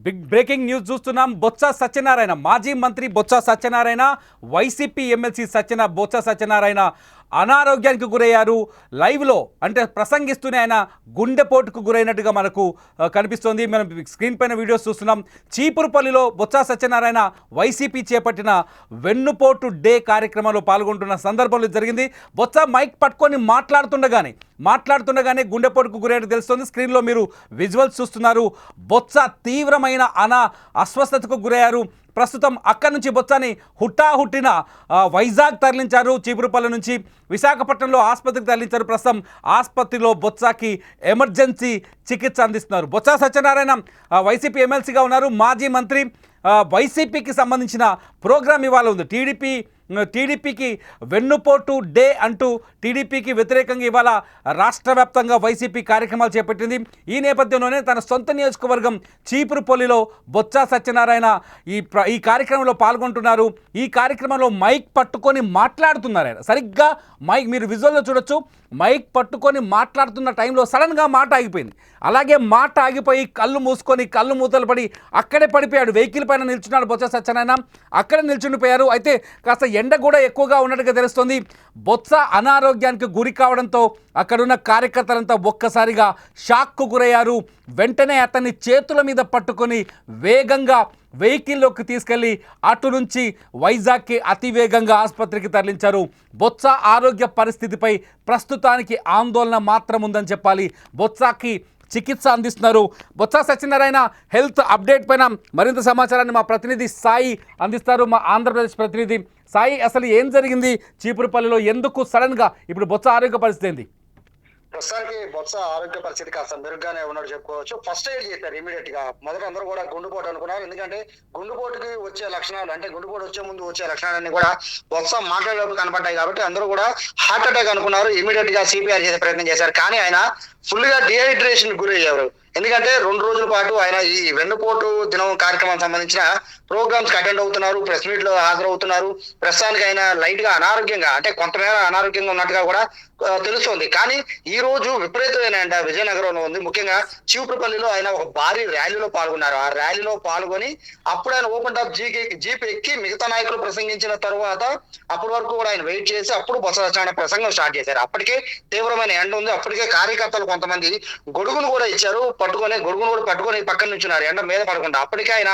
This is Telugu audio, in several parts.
బిగ్ బ్రేకింగ్ న్యూస్ చూస్తున్నాం. బొత్స సత్యనారాయణ, మాజీ మంత్రి బొత్స సత్యనారాయణ, వైసీపీ ఎమ్మెల్సీ బొత్స సత్యనారాయణ అనారోగ్యానికి గురయ్యారు. లైవ్లో అంటే ప్రసంగిస్తూనే ఆయన గుండెపోటుకు గురైనట్టుగా మనకు కనిపిస్తోంది. మనం స్క్రీన్ పైన వీడియోస్ చూస్తున్నాం. చీపురుపల్లిలో బొత్స సత్యనారాయణ వైసీపీ చేపట్టిన వెన్నుపోటు డే కార్యక్రమంలో పాల్గొంటున్న సందర్భంలో జరిగింది. బొత్స మైక్ పట్టుకొని మాట్లాడుతుండగానే గుండెపోటుకు గురైనట్టు తెలుస్తోంది. స్క్రీన్లో మీరు విజువల్స్ చూస్తున్నారు. బొత్స తీవ్రమైన అస్వస్థతకు గురయ్యారు. ప్రస్తుతం అక్కడి నుంచి బొత్సాని హుట్టిన వైజాగ్ తరలించారు. చీపురుపల్లి నుంచి విశాఖపట్నంలో ఆసుపత్రికి తరలించారు. ప్రస్తుతం ఆసుపత్రిలో బొత్సాకి ఎమర్జెన్సీ చికిత్స అందిస్తున్నారు. బొత్స సత్యనారాయణ వైసీపీ ఎమ్మెల్సీగా ఉన్నారు, మాజీ మంత్రి. వైసీపీకి సంబంధించిన ప్రోగ్రాం ఇవాళ ఉంది. టీడీపీకి వెన్నుపోటు డే అంటూ టీడీపీకి వ్యతిరేకంగా ఇవాళ రాష్ట్ర వ్యాప్తంగా వైసీపీ కార్యక్రమాలు చేపట్టింది. ఈ నేపథ్యంలోనే తన సొంత నియోజకవర్గం చీపురుపల్లిలో బొత్స సత్యనారాయణ ఈ కార్యక్రమంలో పాల్గొంటున్నారు. ఈ కార్యక్రమంలో మైక్ పట్టుకొని మాట్లాడుతున్నారు. ఆయన సరిగ్గా మైక్ మీరు విజువల్లో చూడొచ్చు. మైక్ పట్టుకొని మాట్లాడుతున్న టైంలో సడన్గా మాట ఆగిపోయింది. అలాగే మాట ఆగిపోయి కళ్ళు మూతలు పడి అక్కడే పడిపోయాడు. వెహికల్ పైన నిల్చున్నాడు బొత్స సత్యనారాయణ. అక్కడే నిల్చుండిపోయారు. అయితే కాస్త ఎండ కూడా ఎక్కువగా ఉన్నట్టుగా తెలుస్తుంది. బొత్స అనారోగ్యానికి గురి కావడంతో అక్కడున్న కార్యకర్తలంతా ఒక్కసారిగా షాక్కు గురయ్యారు. వెంటనే అతన్ని చేతుల మీద పట్టుకొని వేగంగా వెహికల్లోకి తీసుకెళ్లి అటు నుంచి వైజాగ్కి అతివేగంగా ఆసుపత్రికి తరలించారు. బొత్స ఆరోగ్య పరిస్థితిపై ప్రస్తుతానికి ఆందోళన మాత్రం ఉందని చెప్పాలి. బొత్సకి చికిత్స అందిస్తున్నారు. బొత్స సత్యనారాయణ హెల్త్ అప్డేట్ పైన మరింత సమాచారాన్ని మా ప్రతినిధి సాయి అందిస్తారు. మా ఆంధ్రప్రదేశ్ ప్రతినిధి సాయి, అసలు ఏం జరిగింది చీపురుపల్లిలో? ఎందుకు సడన్గా ఇప్పుడు బొత్స ఆరోగ్య పరిస్థితి ఏంది? ప్రస్తుతానికి బొత్స ఆరోగ్య పరిస్థితి కాస్త మెరుగ్గానే ఉన్నాడు చెప్పుకోవచ్చు. ఫస్ట్ ఎయిడ్ చేశారు ఇమీడియట్ గా. మొదట అందరూ కూడా గుండెపోటు అనుకున్నారు. ఎందుకంటే గుండెపోటుకి వచ్చే లక్షణాలు, అంటే గుండెపోటు వచ్చే ముందు వచ్చే లక్షణాలన్నీ కూడా బొత్స మాట్లాడేటప్పుడు కనపడ్డాయి కాబట్టి అందరూ కూడా హార్ట్ అటాక్ అనుకున్నారు. ఇమీడియట్ గా సిపిఆర్ చేసే ప్రయత్నం చేశారు. కానీ ఆయన ఫుల్ గా డిహైడ్రేషన్ గురయ్యారు. ఎందుకంటే 2 రోజుల పాటు ఆయన ఈ వెన్నుపోటు దినం కార్యక్రమానికి సంబంధించిన ప్రోగ్రామ్స్ అటెండ్ అవుతున్నారు, ప్రెస్ మీట్ లో హాజరవుతున్నారు. ప్రస్తుతానికి ఆయన లైట్ గా అనారోగ్యంగా, అంటే కొంతమేర అనారోగ్యంగా ఉన్నట్టుగా కూడా తెలుస్తోంది. కానీ ఈ రోజు విపరీతమైన ఎండ విజయనగరంలో ఉంది. ముఖ్యంగా చీపురుపల్లిలో ఆయన ఒక భారీ ర్యాలీలో పాల్గొన్నారు. ఆ ర్యాలీలో పాల్గొని అప్పుడు ఆయన ఓపెన్ టాప్ జీప్ ఎక్కి మిగతా నాయకులు ప్రసంగించిన తర్వాత అప్పటి వరకు కూడా ఆయన వెయిట్ చేసి అప్పుడు బొత్స సత్యనారాయణ ప్రసంగం స్టార్ట్ చేశారు. అప్పటికే తీవ్రమైన ఎండ ఉంది. అప్పటికే కార్యకర్తలు కొంతమంది గొడుగును కూడా ఇచ్చారు. గొడుగును కూడా పట్టుకొని పక్కన నుంచున్నారు, ఎండ మీద పడకుండా. అప్పటికే ఆయన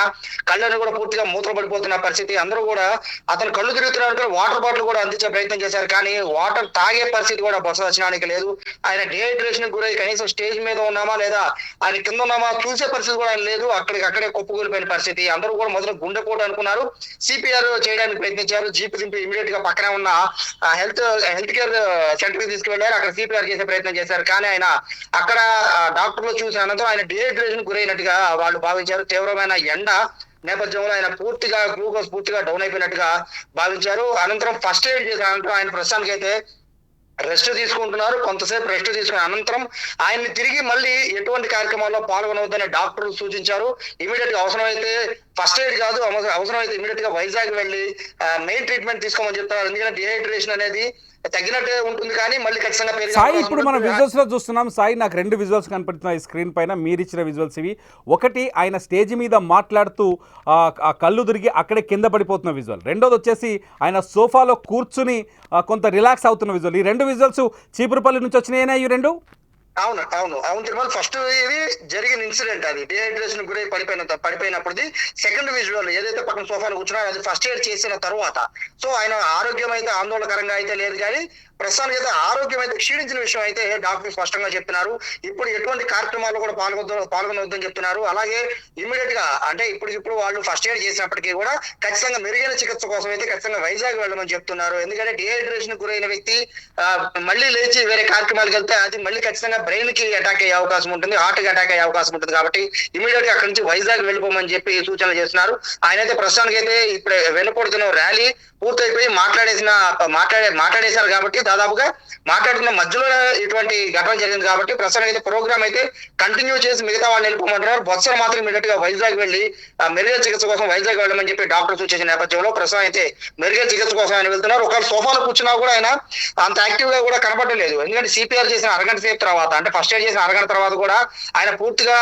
కళ్ళని కూడా పూర్తిగా మూత్ర పడిపోతున్న పరిస్థితి. అందరూ కూడా అతను కళ్ళు తిరుగుతున్నారు. వాటర్ బాటిల్ కూడా అందించే ప్రయత్నం చేశారు. కానీ వాటర్ తాగే పరిస్థితి కూడా బొత్స సత్యనారాయణకి లేదు. ఆయన డిహైడ్రేషన్ గురై కనీసం స్టేజ్ మీద ఉన్నామా లేదా ఆయన కింద ఉన్నామా చూసే పరిస్థితి కూడా ఆయన లేదు. అక్కడే కుప్పకూలిపోయిన పరిస్థితి. అందరూ కూడా మొదలు గుండెపోటు అనుకున్నారు. సిపిఆర్ చేయడానికి ప్రయత్నించారు. జీప్ దింపి ఇమీడియట్ గా పక్కనే ఉన్న హెల్త్ కేర్ సెంటర్ కి తీసుకువెళ్లారు. అక్కడ సిపిఆర్ చేసే ప్రయత్నం చేశారు. కానీ ఆయన అక్కడ డాక్టర్లు చూసిన అనంతరం ఆయన డిహైడ్రేషన్ గురైనట్టుగా వాళ్ళు భావించారు. తీవ్రమైన ఎండ నేపథ్యంలో ఆయన గ్లూకోజ్ పూర్తిగా డౌన్ అయిపోయినట్టుగా భావించారు. అనంతరం ఫస్ట్ ఎయిడ్ చేసిన అనంతరం ఆయన ప్రస్తుతానికి అయితే రెస్ట్ తీసుకుంటున్నారు. కొంతసేపు రెస్ట్ తీసుకున్న అనంతరం ఆయన్ని తిరిగి మళ్ళీ ఎటువంటి కార్యక్రమాల్లో పాల్గొనవద్దని డాక్టర్లు సూచించారు. ఇమీడియట్ గా అవసరమైతే ఫస్ట్ ఎయిడ్ కాదు, అవసరమైతే ఇమీడియట్ గా వైజాగ్ వెళ్ళి మెయిన్ ట్రీట్మెంట్ తీసుకోమని చెప్తున్నారు. ఎందుకంటే డిహైడ్రేషన్ అనేది తగ్గినట్టే ఉంటుంది కానీ మళ్ళీ ఖచ్చితంగా సాయి, ఇప్పుడు మనం విజువల్స్ లో చూస్తున్నాం. సాయి, నాకు 2 విజువల్స్ కనపడుతున్నాయి స్క్రీన్ పైన. మీరు ఇచ్చిన విజువల్స్ ఇవి. ఒకటి ఆయన స్టేజ్ మీద మాట్లాడుతూ ఆ కళ్ళు తిరిగి అక్కడే కింద పడిపోతున్న విజువల్. రెండోది వచ్చేసి ఆయన సోఫాలో కూర్చుని కొంత రిలాక్స్ అవుతున్న విజువల్. ఈ 2 విజువల్స్ చీపురుపల్లి నుంచి వచ్చినాయినా ఈ 2? అవును తిరుమల. ఫస్ట్ ఇది జరిగిన ఇన్సిడెంట్, అది డిహైడ్రేషన్ గురై పడిపోయినప్పుడు. సెకండ్ విజువల్ ఏదైతే పక్కన సోఫాలో కూర్చున్నారో అది ఫస్ట్ ఎయిడ్ చేసిన తర్వాత. సో ఆయన ఆరోగ్యం అయితే ఆందోళనకరంగా అయితే లేదు. కానీ ప్రస్తుతానికి అయితే ఆరోగ్యం అయితే క్షీణించిన విషయం అయితే డాక్టర్ స్పష్టంగా చెప్తున్నారు. ఇప్పుడు ఎటువంటి కార్యక్రమాల్లో కూడా పాల్గొనవద్దని చెప్తున్నారు. అలాగే ఇమీడియట్ గా, అంటే ఇప్పుడు వాళ్ళు ఫస్ట్ ఎయిడ్ చేసినప్పటికీ కూడా ఖచ్చితంగా మెరుగైన చికిత్స కోసం అయితే ఖచ్చితంగా వైజాగ్ వెళ్ళమని చెప్తున్నారు. ఎందుకంటే డిహైడ్రేషన్ గురైన వ్యక్తి మళ్ళీ లేచి వేరే కార్యక్రమాలకు వెళ్తే అది మళ్ళీ ఖచ్చితంగా బ్రెయిన్ కి అటాక్ అయ్యే అవకాశం ఉంటుంది, హార్ట్ కి అటాక్ అయ్యే అవకాశం ఉంటుంది. కాబట్టి ఇమీడియట్ గా అక్కడి నుంచి వైజాగ్ వెళ్ళిపోమని చెప్పి సూచనలు చేస్తున్నారు. ఆయన అయితే ప్రస్తుతానికి అయితే ఇప్పుడు వెనుపడుతున్న ర్యాలీ పూర్తయిపోయి మాట్లాడేశారు కాబట్టి దాదాపుగా మాట్లాడుతున్న మధ్యలో ఇటువంటి ఘటన జరిగింది కాబట్టి ప్రస్తుతం అయితే ప్రోగ్రామ్ అయితే కంటిన్యూ చేసి మిగతా వాళ్ళని వెళ్ళిపోమంటున్నారు. బొత్స మాత్రం ఇమీడియట్ గా వైజాగ్ వెళ్ళి మెరుగైన చికిత్స కోసం వైజాగ్ వెళ్ళమని చెప్పి డాక్టర్ సూచించిన నేపథ్యంలో ప్రస్తుతం అయితే మెరుగైన చికిత్స కోసం ఆయన వెళ్తున్నారు. ఒకవేళ సోఫాలో కూర్చున్నా కూడా ఆయన అంత యాక్టివ్ గా కూడా కనపడలేదు. ఎందుకంటే సిపిఆర్ చేసిన అరగంట సేపు తర్వాత అంటే ఫస్ట్ ఎయిడ్ చేసిన అరగంట తర్వాత కూడా ఆయన పూర్తిగా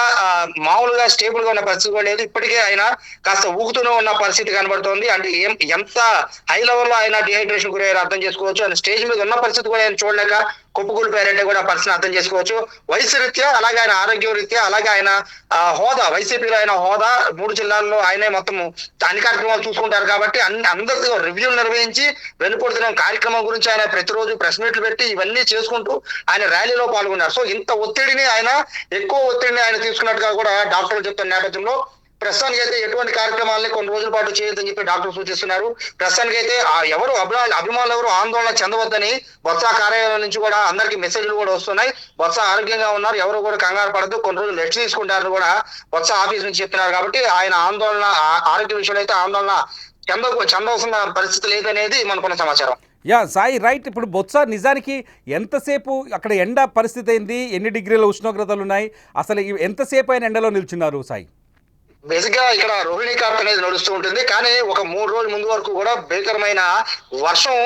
మామూలుగా స్టేబుల్ గా ఉన్న పరిస్థితి కూడా లేదు. ఇప్పటికే ఆయన కాస్త ఊగుతూనే ఉన్న పరిస్థితి కనబడుతోంది. అంటే ఎంత హై లెవెల్ లో ఆయన డిహైడ్రేషన్ గురయ్యారో అర్థం చేసుకోవచ్చు. ఆయన స్టేజ్ మీద ఉన్న పరిస్థితి కూడా ఆయన చూడలేక కుప్పకూలిపోయారంటే కూడా పరిస్థితిని అర్థం చేసుకోవచ్చు. వయసు రీత్యా అలాగే ఆయన ఆరోగ్య రీత్యా అలాగే ఆయన హోదా వైసీపీలో ఆయన హోదా 3 జిల్లాల్లో ఆయనే మొత్తం అన్ని కార్యక్రమాలు చూసుకుంటారు కాబట్టి అందరితో రివ్యూలు నిర్వహించి వెనుకొడుతున్న కార్యక్రమం గురించి ఆయన ప్రతిరోజు ప్రెస్ మీట్లు పెట్టి ఇవన్నీ చేసుకుంటూ ఆయన ర్యాలీలో పాల్గొన్నారు. సో ఇంత ఒత్తిడిని ఆయన ఎక్కువ ఒత్తిడిని ఆయన తీసుకున్నట్టుగా కూడా డాక్టర్లు చెప్తున్న నేపథ్యంలో ప్రస్తుతానికి అయితే ఎటువంటి కార్యక్రమాలని కొన్ని రోజుల పాటు చేయొద్దని చెప్పి డాక్టర్ సూచిస్తున్నారు. ప్రస్తుతానికి అయితే ఎవరు అభిమానులు ఎవరు ఆందోళన చెందవద్దని బొత్స కార్యాలయం నుంచి కూడా అందరికి మెసేజ్లు కూడా వస్తున్నాయి. బొత్స ఆరోగ్యంగా ఉన్నారు, ఎవరు కూడా కంగారు పడద్దు, కొన్ని రోజులు రెస్ట్ తీసుకుంటారని కూడా బొత్స ఆఫీస్ నుంచి చెప్తున్నారు. కాబట్టి ఆయన ఆరోగ్య విషయంలో అయితే ఆందోళన చెందవలసిన పరిస్థితి లేదనేది మనకున్న సమాచారం. Yeah Sai right. ఇప్పుడు బొత్స నిజానికి ఎంతసేపు అక్కడ ఎండ పరిస్థితి అయింది, ఎన్ని డిగ్రీల ఉష్ణోగ్రతలు ఉన్నాయి, అసలు ఎంతసేపు ఆయన ఎండలో నిల్చున్నారు సాయి? బేసిక్ గా ఇక్కడ రోహిణి కార్త్ అనేది నడుస్తూ ఉంటుంది. కానీ ఒక 3 రోజుల ముందు వరకు కూడా భీకరమైన వర్షం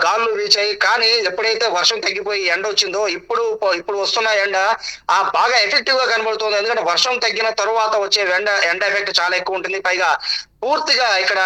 గాలులు వీచాయి. కానీ ఎప్పుడైతే వర్షం తగ్గిపోయి ఎండ వచ్చిందో ఇప్పుడు వస్తున్న ఎండ బాగా ఎఫెక్టివ్ గా కనబడుతుంది. ఎందుకంటే వర్షం తగ్గిన తరువాత వచ్చే ఎండ ఎఫెక్ట్ చాలా ఎక్కువ ఉంటుంది. పైగా పూర్తిగా ఇక్కడ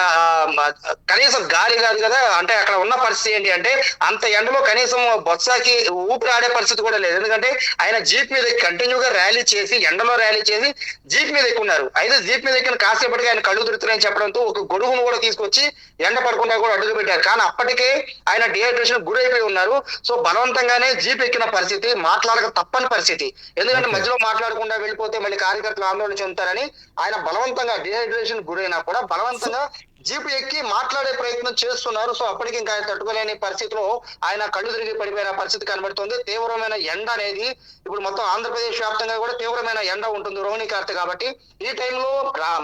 కనీసం గాలి కాదు కదా, అంటే అక్కడ ఉన్న పరిస్థితి ఏంటి అంటే అంత ఎండలో కనీసం బొత్సకి ఊపిరి ఆడే పరిస్థితి కూడా లేదు. ఎందుకంటే ఆయన జీప్ మీద కంటిన్యూగా ర్యాలీ చేసి ఎండలో ర్యాలీ చేసి జీప్ మీద ఎక్కున్నారు. అయితే జీప్ మీద ఎక్కిన కాసేపటికి ఆయన కళ్ళు తిరుగుతున్నాయని చెప్పడంతో ఒక గొడుగును కూడా తీసుకొచ్చి ఎండ పడకుండా కూడా అడుగు పెట్టారు. కానీ అప్పటికే ఆయన డిహైడ్రేషన్ గురైపోయి ఉన్నారు. సో బలవంతంగానే జీప్ ఎక్కిన పరిస్థితి, మాట్లాడక తప్పని పరిస్థితి. ఎందుకంటే మధ్యలో మాట్లాడకుండా వెళ్ళిపోతే మళ్ళీ కార్యకర్తలు ఆందోళన చెందుతారని ఆయన బలవంతంగా డిహైడ్రేషన్ గురైనా కూడా బలవంతంగా జీపు ఎక్కి మాట్లాడే ప్రయత్నం చేస్తున్నారు. సో అప్పటికి ఇంకా తట్టుకోలేని పరిస్థితిలో ఆయన కళ్ళు తిరిగి పడిపోయిన పరిస్థితి కనబడుతుంది. తీవ్రమైన ఎండ అనేది ఇప్పుడు మొత్తం ఆంధ్రప్రదేశ్ వ్యాప్తంగా కూడా తీవ్రమైన ఎండ ఉంటుంది రోహిణి కార్తె కాబట్టి. ఈ టైంలో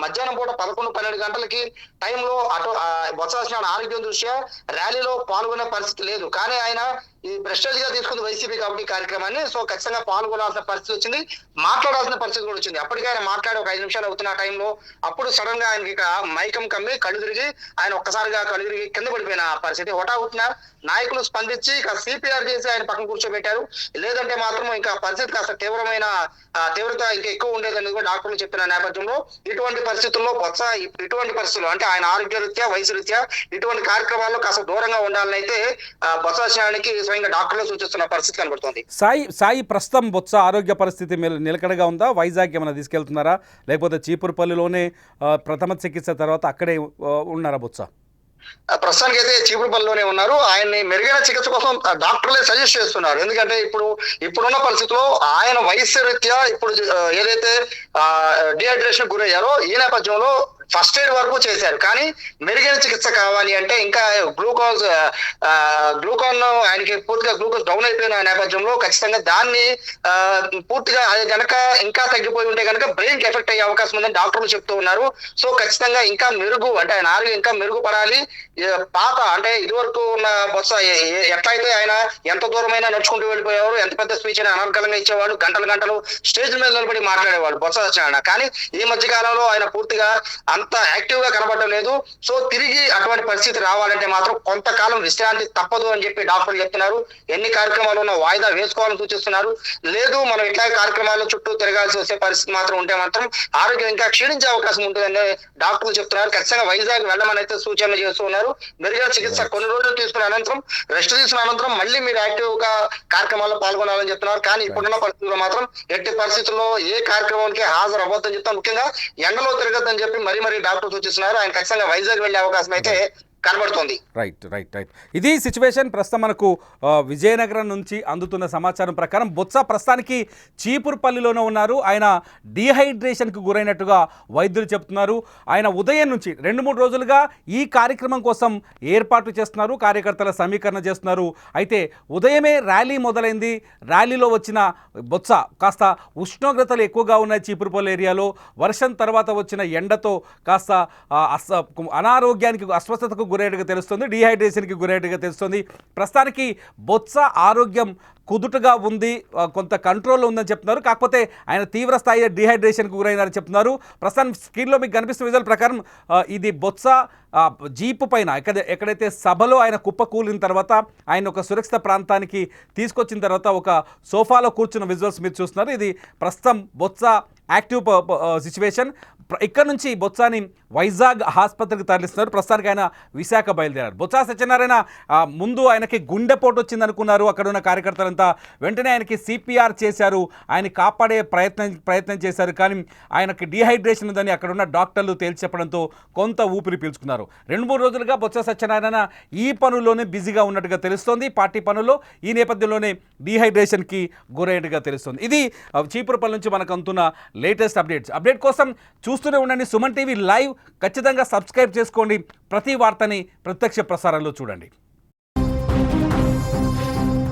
మధ్యాహ్నం పూట 11-12 గంటలకి టైంలో అటు బొత్స ఆరోగ్యం దృష్ట్యా ర్యాలీలో పాల్గొనే పరిస్థితి లేదు. కానీ ఆయన ఈ ప్రెస్టేజ్ గా తీసుకుంది వైసీపీ కాబట్టి కార్యక్రమాన్ని. సో ఖచ్చితంగా పాల్గొనాల్సిన పరిస్థితి వచ్చింది, మాట్లాడాల్సిన పరిస్థితి కూడా వచ్చింది. అప్పటికే ఆయన మాట్లాడి ఒక 5 నిమిషాలు అవుతున్న టైంలో అప్పుడు సడన్ గా ఆయనకి మైకం కమ్మి కళ్ళు తిరిగి ఆయన ఒక్కసారిగా కళ్ళు తిరిగి కింద పడిపోయిన పరిస్థితి. హుటాహుటిన నాయకులు స్పందించి సిపిఆర్ చేసి ఆయన పక్కన కూర్చోబెట్టారు. లేదంటే మాత్రం ఇంకా పరిస్థితి కాస్త తీవ్రత ఇంకా ఎక్కువ ఉండేదని కూడా డాక్టర్లు చెప్పిన నేపథ్యంలో ఇటువంటి పరిస్థితుల్లో బొత్స ఇటువంటి పరిస్థితులు అంటే ఆయన ఆరోగ్య రీత్యా వయసు రీత్యా ఇటువంటి కార్యక్రమాల్లో కాస్త దూరంగా ఉండాలని అయితే బొత్స సత్యనారాయణకి స్వయంగా డాక్టర్లు సూచిస్తున్న పరిస్థితి కనబడుతుంది. సాయి ప్రస్తుతం బొత్స ఆరోగ్య పరిస్థితి నిలకడగా ఉందా? వైజాగ్ ఏమైనా తీసుకెళ్తున్నారా, లేకపోతే చీపురుపల్లిలోనే ప్రథమ చికిత్స తర్వాత అక్కడే ఉన్నారా బొత్స? ప్రస్తుతానికి అయితే చీపురుపల్లిలోనే ఉన్నారు. ఆయన్ని మెరుగైన చికిత్స కోసం డాక్టర్లే సజెస్ట్ చేస్తున్నారు. ఎందుకంటే ఇప్పుడున్న పరిస్థితిలో ఆయన వయస్సు రీత్యా ఇప్పుడు ఏదైతే డిహైడ్రేషన్ గురయ్యారో ఈ నేపథ్యంలో ఫస్ట్ ఎయిడ్ వరకు చేశారు. కానీ మెరుగైన చికిత్స కావాలి అంటే ఇంకా గ్లూకాన్ ఆయనకి పూర్తిగా గ్లూకోజ్ డౌన్ అయిపోయిన నేపథ్యంలో ఖచ్చితంగా దాన్ని పూర్తిగా అది కనుక ఇంకా తగ్గిపోయి ఉంటే కనుక బ్రెయిన్ కి ఎఫెక్ట్ అయ్యే అవకాశం ఉందని డాక్టర్లు చెప్తూ ఉన్నారు. సో ఖచ్చితంగా ఇంకా మెరుగు అంటే ఆయన ఆరోగ్యం ఇంకా మెరుగుపడాలి. పాత అంటే ఇదివరకు ఉన్న బొత్స ఎట్లయితే ఆయన ఎంత దూరమైనా నడుచుకుంటూ వెళ్ళిపోయేవారు, ఎంత పెద్ద స్పీచ్ అయినా అనర్గళంగా ఇచ్చేవాళ్ళు, గంటలు స్టేజ్ మీద నిలబడి మాట్లాడేవాళ్ళు బొత్స సత్యనారాయణ. కానీ ఈ మధ్య కాలంలో ఆయన పూర్తిగా అంత యాక్టివ్ గా కనబడడం లేదు. సో తిరిగి అటువంటి పరిస్థితి రావాలంటే మాత్రం కొంతకాలం విశ్రాంతి తప్పదు అని చెప్పి డాక్టర్లు చెప్తున్నారు. ఎన్ని కార్యక్రమాలు ఉన్నా వాయిదా వేసుకోవాలని సూచిస్తున్నారు. లేదు మనం ఇట్లా కార్యక్రమాల చుట్టూ తిరగాల్సి వచ్చే పరిస్థితి మాత్రం ఉంటే మాత్రం ఆరోగ్యం ఇంకా క్షీణించే అవకాశం ఉంటుందని డాక్టర్లు చెప్తున్నారు. ఖచ్చితంగా వైజాగ్ వెళ్ళమని అయితే సూచనలు చేస్తూ ఉన్నారు. మెరుగైన చికిత్స కొన్ని రోజులు తీసుకున్న అనంతరం రెస్ట్ తీసుకున్న అనంతరం మళ్ళీ మీరు యాక్టివ్ గా కార్యక్రమాల్లో పాల్గొనాలని చెప్తున్నారు. కానీ ఇప్పుడున్న పరిస్థితుల్లో మాత్రం ఎట్టి పరిస్థితుల్లో ఏ కార్యక్రమానికి హాజరు అవ్వద్దని చెప్తాను. ముఖ్యంగా ఎండలో తిరగద్దని చెప్పి మరీ డాక్టర్ సూచిస్తున్నారు. ఆయన ఖచ్చితంగా వైజాగ్ వెళ్లే అవకాశం అయితే కనబడుతుంది. రైట్. ఇది సిచ్యువేషన్. ప్రస్తుతం మనకు విజయనగరం నుంచి అందుతున్న సమాచారం ప్రకారం బొత్స ప్రస్తుతానికి చీపురుపల్లిలోనే ఉన్నారు. ఆయన డీహైడ్రేషన్కు గురైనట్టుగా వైద్యులు చెప్తున్నారు. ఆయన ఉదయం నుంచి 2-3 రోజులుగా ఈ కార్యక్రమం కోసం ఏర్పాట్లు చేస్తున్నారు, కార్యకర్తల సమీకరణ చేస్తున్నారు. అయితే ఉదయమే ర్యాలీ మొదలైంది. ర్యాలీలో వచ్చిన బొత్స కాస్త ఉష్ణోగ్రతలు ఎక్కువగా ఉన్నాయి చీపురుపల్లి ఏరియాలో. వర్షం తర్వాత వచ్చిన ఎండతో కాస్త అనారోగ్యానికి అస్వస్థతకు గురైనట్టుగా తెలుస్తుంది, డీహైడ్రేషన్కి గురైనట్టుగా తెలుస్తుంది. ప్రస్తుతానికి బొత్స ఆరోగ్యం కుదుటగా ఉంది, కొంత కంట్రోల్లో ఉందని చెప్తున్నారు. కాకపోతే ఆయన తీవ్ర స్థాయి డీహైడ్రేషన్కి గురైనారని చెప్తున్నారు. ప్రస్తుతం స్క్రీన్లో మీకు కనిపిస్తున్న విజువల్ ప్రకారం ఇది బొత్స జీపు పైన ఎక్కడైతే సభలో ఆయన కుప్ప కూలిన తర్వాత ఆయన ఒక సురక్షిత ప్రాంతానికి తీసుకొచ్చిన తర్వాత ఒక సోఫాలో కూర్చున్న విజువల్స్ మీరు చూస్తున్నారు. ఇది ప్రస్తుతం బొత్స యాక్టివ్ సిచ్యువేషన్. ఇక్కడ నుంచి బొత్సాని వైజాగ్ ఆసుపత్రికి తరలిస్తున్నారు. ప్రస్తుతానికి ఆయన విశాఖ బయలుదేరారు. బొత్స సత్యనారాయణ ముందు ఆయనకి గుండెపోటు వచ్చింది అనుకున్నారు అక్కడ ఉన్న కార్యకర్తలంతా. వెంటనే ఆయనకి సిపిఆర్ చేశారు, ఆయన కాపాడే ప్రయత్నం చేశారు. కానీ ఆయనకి డీహైడ్రేషన్ ఉందని అక్కడ ఉన్న డాక్టర్లు తేల్చి చెప్పడంతో కొంత ఊపిరి పీల్చుకున్నారు. 2-3 రోజులుగా బొత్స సత్యనారాయణ ఈ పనుల్లోనే బిజీగా ఉన్నట్టుగా తెలుస్తోంది, పార్టీ పనుల్లో. ఈ నేపథ్యంలోనే డీహైడ్రేషన్కి గురైనట్టుగా తెలుస్తుంది. ఇది చీపురుపల్లి నుంచి మనకు అందుతున్న లేటెస్ట్ అప్డేట్ కోసం చూస్తూనే ఉండండి సుమన్ టీవీ లైవ్. ఖచ్చితంగా సబ్స్క్రైబ్ చేసుకోండి, ప్రతి వార్తని ప్రత్యక్ష ప్రసారంలో చూడండి.